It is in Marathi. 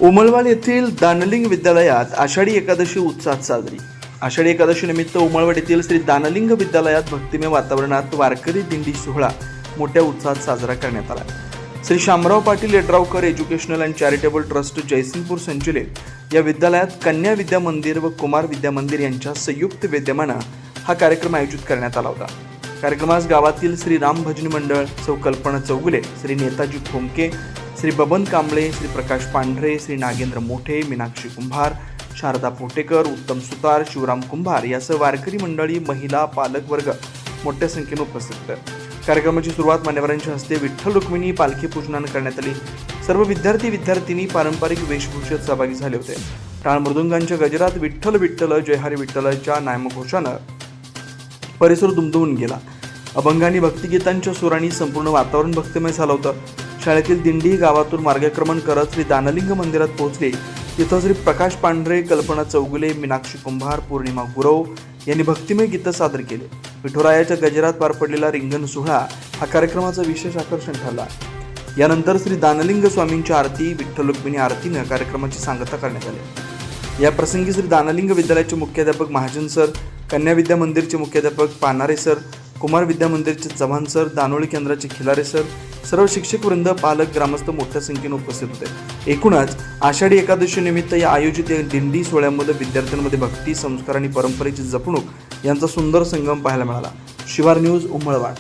उमळवाड येथील दानलिंग विद्यालयात आषाढी एकादशी उत्साहात साजरी। आषाढी एकादशी निमित्त उमळवाड येथील श्री दानलिंग विद्यालयात भक्तिमय वातावरणात वारकरी दिंडी सोहळा मोठ्या उत्साहात साजरा करण्यात आला। Shri Shamrao Patil Yedravkar educational and charitable trust Jaysingpur संचलित या विद्यालयात कन्या विद्या मंदिर व कुमार विद्या मंदिर यांच्या संयुक्त विद्यमाने हा कार्यक्रम आयोजित करण्यात आला होता। कार्यक्रमास गावातील श्री राम भजनी मंडळ, सौ कल्पना चौगुले, श्री नेताजी ठोमके, श्री बबन कांबळे, श्री प्रकाश पांढरे, श्री नागेंद्र मोठे, मीनाक्षी कुंभार, शारदा पोटेकर, उत्तम सुतार, शिवराम कुंभार यासह वारकरी मंडळी, महिला, पालक वर्ग मोठ्या संख्येने उपस्थित होते। कार्यक्रमाची सुरुवात मान्यवरांच्या हस्ते विठ्ठल रुक्मिणी पालखी पूजनाने करण्यात आली। सर्व विद्यार्थी पारंपरिक वेशभूषेत सहभागी झाले होते। टाळ मृदुंगांच्या गजरात विठ्ठल विठ्ठल जय हरी विठ्ठलच्या नामघोषाने परिसर दुमदुमून गेला। अभंगांनी भक्तिगीतांच्या सुरांनी संपूर्ण वातावरण भक्तिमय झालं होतं। शाळेतील दिंडी गावातून मार्गक्रमण करत श्री दानलिंग मंदिरात पोहोचली। तिथं श्री प्रकाश पांढरे, कल्पना चौगुले, मीनाक्षी कुंभार, पौर्णिमा गुरव यांनी भक्तिमय गीतं सादर केले। विठुरायाच्या गजरात पार पडलेला रिंगण सोहळा हा कार्यक्रमाचं विशेष आकर्षण ठरला। यानंतर श्री दानलिंग स्वामींची आरती, विठ्ठल रुक्मिणी आरतीने कार्यक्रमाची सांगता करण्यात आली। या प्रसंगी श्री दानलिंग विद्यालयाचे मुख्याध्यापक महाजन सर, कन्या विद्या मंदिरचे मुख्याध्यापक पानारे सर, कुमार विद्या मंदिरचे चव्हाण सर, दानोळी केंद्राचे खिलारे सर, सर्व शिक्षक वृंद, पालक, ग्रामस्थ मोठ्या संख्येने उपस्थित होते। एकूणच आषाढी एकादशी निमित्त या आयोजित दिंडी सोहळ्यामध्ये विद्यार्थ्यांमध्ये भक्ती, संस्कार आणि परंपरेची जपणूक यांचा सुंदर संगम पाहायला मिळाला। शिवार न्यूज, उमळवाड।